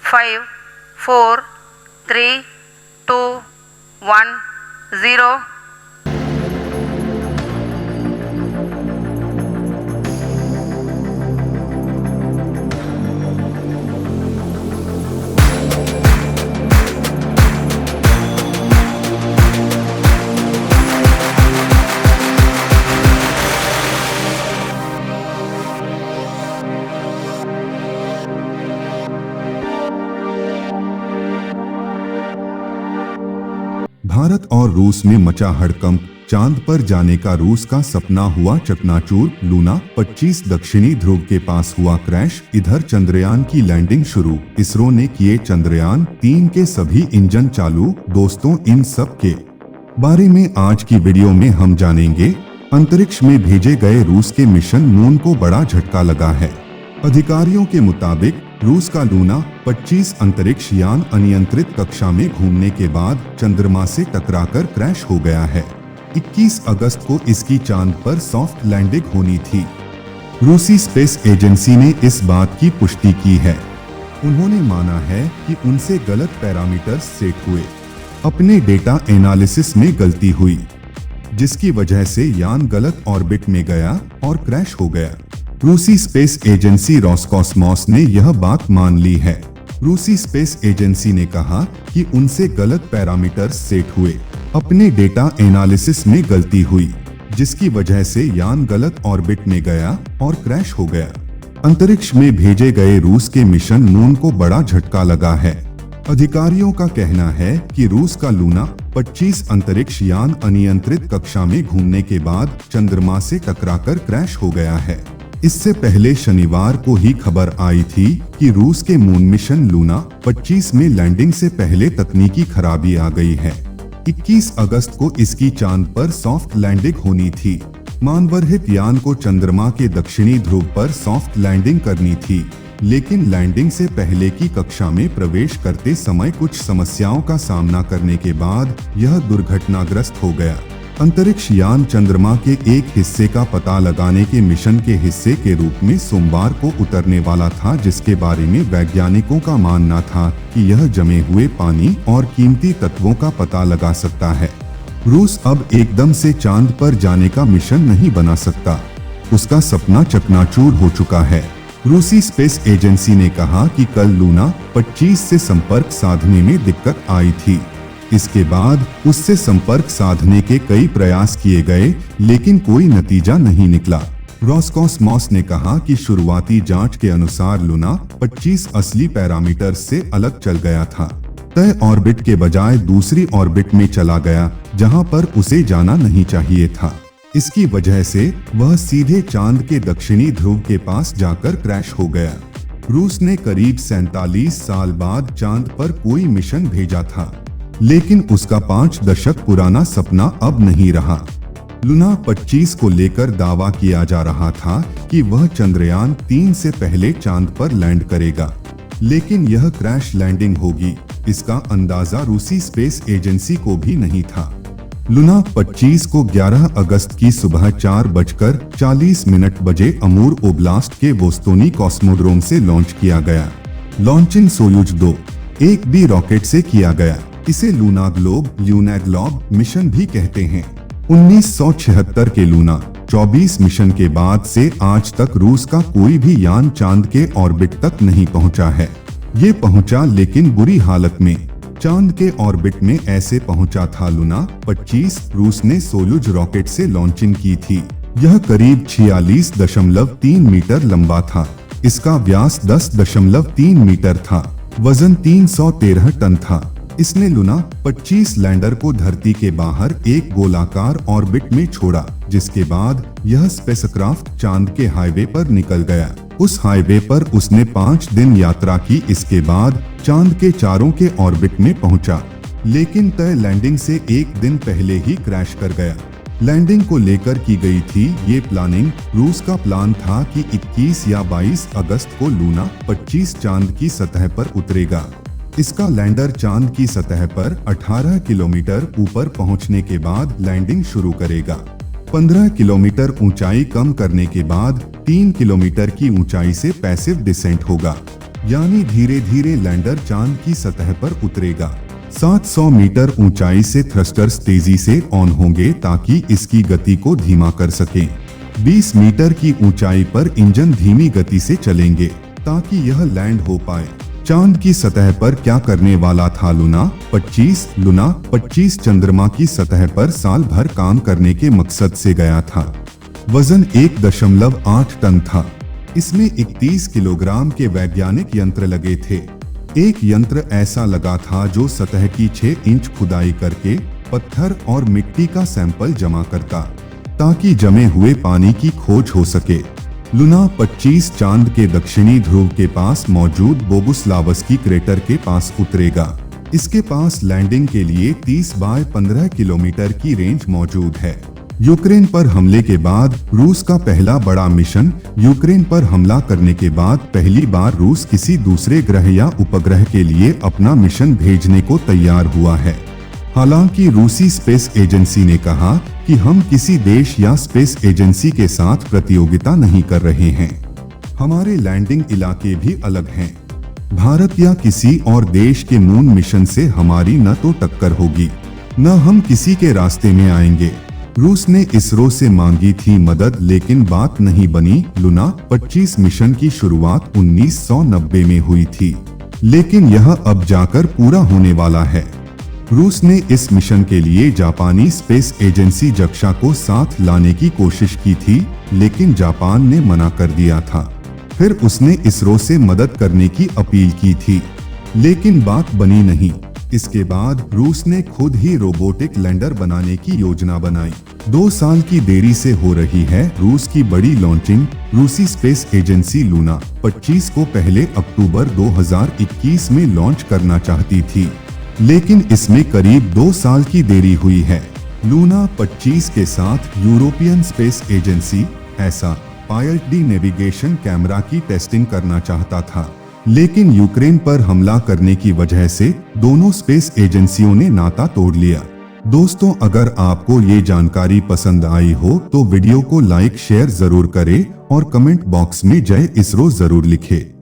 5 4 3 2 1 0. भारत और रूस में मचा हड़कंप, चांद पर जाने का रूस का सपना हुआ चकनाचूर। लूना 25 दक्षिणी ध्रुव के पास हुआ क्रैश। इधर चंद्रयान की लैंडिंग शुरू, इसरो ने किए चंद्रयान 3 के सभी इंजन चालू। दोस्तों, इन सब के बारे में आज की वीडियो में हम जानेंगे। अंतरिक्ष में भेजे गए रूस के मिशन मून को बड़ा झटका लगा है। अधिकारियों के मुताबिक रूस का लूना 25 अंतरिक्ष यान अनियंत्रित कक्षा में घूमने के बाद चंद्रमा से टकराकर क्रैश हो गया है। 21 अगस्त को इसकी चांद पर सॉफ्ट लैंडिंग होनी थी। रूसी स्पेस एजेंसी ने इस बात की पुष्टि की है। उन्होंने माना है कि उनसे गलत पैरामीटर्स सेट हुए। अपने डेटा एनालिसिस में गलती हुई, जिसकी वजह से यान गलत ऑर्बिट में गया और क्रैश हो गया। रूसी स्पेस एजेंसी रोसकॉस्मोस ने यह बात मान ली है। रूसी स्पेस एजेंसी ने कहा कि उनसे गलत पैरामीटर्स सेट हुए। अपने डेटा एनालिसिस में गलती हुई, जिसकी वजह से यान गलत ऑर्बिट में गया और क्रैश हो गया। अंतरिक्ष में भेजे गए रूस के मिशन मून को बड़ा झटका लगा है। अधिकारियों का कहना है कि रूस का लूना 25 अंतरिक्ष यान अनियंत्रित कक्षा में घूमने के बाद चंद्रमा से टकराकर क्रैश हो गया है। इससे पहले शनिवार को ही खबर आई थी कि रूस के मून मिशन लूना 25 में लैंडिंग से पहले तकनीकी खराबी आ गई है। 21 अगस्त को इसकी चांद पर सॉफ्ट लैंडिंग होनी थी। मानवरहित यान को चंद्रमा के दक्षिणी ध्रुव पर सॉफ्ट लैंडिंग करनी थी, लेकिन लैंडिंग से पहले की कक्षा में प्रवेश करते समय कुछ समस्याओं का सामना करने के बाद यह दुर्घटनाग्रस्त हो गया। अंतरिक्ष यान चंद्रमा के एक हिस्से का पता लगाने के मिशन के हिस्से के रूप में सोमवार को उतरने वाला था, जिसके बारे में वैज्ञानिकों का मानना था कि यह जमे हुए पानी और कीमती तत्वों का पता लगा सकता है। रूस अब एकदम से चांद पर जाने का मिशन नहीं बना सकता। उसका सपना चकनाचूर हो चुका है। रूसी स्पेस एजेंसी ने कहा कि कल लूना 25 से संपर्क साधने में दिक्कत आई थी। इसके बाद उससे संपर्क साधने के कई प्रयास किए गए, लेकिन कोई नतीजा नहीं निकला। रोसकॉस्मोस ने कहा कि शुरुआती जांच के अनुसार लूना 25 असली पैरामीटर से अलग चल गया था। तय ऑर्बिट के बजाय दूसरी ऑर्बिट में चला गया, जहां पर उसे जाना नहीं चाहिए था। इसकी वजह से वह सीधे चांद के दक्षिणी ध्रुव के पास जाकर क्रैश हो गया। रूस ने करीब 47 साल बाद चांद पर कोई मिशन भेजा था, लेकिन उसका 5 दशक पुराना सपना अब नहीं रहा। लूना 25 को लेकर दावा किया जा रहा था कि वह चंद्रयान 3 से पहले चांद पर लैंड करेगा, लेकिन यह क्रैश लैंडिंग होगी, इसका अंदाजा रूसी स्पेस एजेंसी को भी नहीं था। लूना 25 को 11 अगस्त की सुबह 4:40 बजे अमूर ओब्लास्ट के वोस्तोनी कॉस्मोड्रोम से लॉन्च किया गया। लॉन्चिंग सोयूज 2 1B रॉकेट से किया गया। इसे लूना ग्लोब मिशन भी कहते हैं। 1976 के लूना 24 मिशन के बाद से आज तक रूस का कोई भी यान चांद के ऑर्बिट तक नहीं पहुंचा है। ये पहुंचा, लेकिन बुरी हालत में। चांद के ऑर्बिट में ऐसे पहुंचा था लूना 25। रूस ने सोयूज रॉकेट से लॉन्चिंग की थी। यह करीब 46.3 मीटर लंबा था। इसका व्यास 10.3 मीटर था। वजन 313 टन था। इसने लूना 25 लैंडर को धरती के बाहर एक गोलाकार ऑर्बिट में छोड़ा, जिसके बाद यह स्पेसक्राफ्ट चांद के हाईवे पर निकल गया। उस हाईवे पर उसने 5 दिन यात्रा की। इसके बाद चांद के चारों के ऑर्बिट में पहुंचा, लेकिन तय लैंडिंग से एक दिन पहले ही क्रैश कर गया। लैंडिंग को लेकर की गई थी ये प्लानिंग। रूस का प्लान था कि 21 या 22 अगस्त को लूना 25 चांद की सतह पर उतरेगा। इसका लैंडर चांद की सतह पर 18 किलोमीटर ऊपर पहुंचने के बाद लैंडिंग शुरू करेगा। 15 किलोमीटर ऊंचाई कम करने के बाद 3 किलोमीटर की ऊंचाई से पैसिव डिसेंट होगा। यानी धीरे धीरे लैंडर चांद की सतह पर उतरेगा। 700 मीटर ऊंचाई से थ्रस्टर्स तेजी से ऑन होंगे ताकि इसकी गति को धीमा कर सकें। 20 मीटर की ऊंचाई पर इंजन धीमी गति से चलेंगे ताकि यह लैंड हो पाए। चांद की सतह पर क्या करने वाला था लूना 25 चंद्रमा की सतह पर साल भर काम करने के मकसद से गया था। वजन 1.8 टन था। इसमें 31 किलोग्राम के वैज्ञानिक यंत्र लगे थे। एक यंत्र ऐसा लगा था जो सतह की 6 इंच खुदाई करके पत्थर और मिट्टी का सैंपल जमा करता ताकि जमे हुए पानी की खोज हो सके। लूना 25 चांद के दक्षिणी ध्रुव के पास मौजूद बोगुस्लावस्की क्रेटर के पास उतरेगा। इसके पास लैंडिंग के लिए 30 बाय 15 किलोमीटर की रेंज मौजूद है। यूक्रेन पर हमले के बाद रूस का पहला बड़ा मिशन। यूक्रेन पर हमला करने के बाद पहली बार रूस किसी दूसरे ग्रह या उपग्रह के लिए अपना मिशन भेजने को तैयार हुआ है। हालांकि रूसी स्पेस एजेंसी ने कहा कि हम किसी देश या स्पेस एजेंसी के साथ प्रतियोगिता नहीं कर रहे हैं। हमारे लैंडिंग इलाके भी अलग हैं। भारत या किसी और देश के मून मिशन से हमारी न तो टक्कर होगी, न हम किसी के रास्ते में आएंगे। रूस ने इसरो से मांगी थी मदद, लेकिन बात नहीं बनी। लूना 25 मिशन की शुरुआत 1990 में हुई थी, लेकिन यह अब जाकर पूरा होने वाला है। रूस ने इस मिशन के लिए जापानी स्पेस एजेंसी जक्सा को साथ लाने की कोशिश की थी, लेकिन जापान ने मना कर दिया था। फिर उसने इसरो से मदद करने की अपील की थी, लेकिन बात बनी नहीं। इसके बाद रूस ने खुद ही रोबोटिक लैंडर बनाने की योजना बनाई। 2 साल की देरी से हो रही है रूस की बड़ी लॉन्चिंग। रूसी स्पेस एजेंसी लूना 25 को पहले अक्टूबर 2021 में लॉन्च करना चाहती थी, लेकिन इसमें करीब 2 साल की देरी हुई है। लूना 25 के साथ यूरोपियन स्पेस एजेंसी ऐसा पायलट नेविगेशन कैमरा की टेस्टिंग करना चाहता था, लेकिन यूक्रेन पर हमला करने की वजह से दोनों स्पेस एजेंसियों ने नाता तोड़ लिया। दोस्तों, अगर आपको ये जानकारी पसंद आई हो तो वीडियो को लाइक शेयर जरूर करें और कमेंट बॉक्स में जय इसरो जरूर लिखें।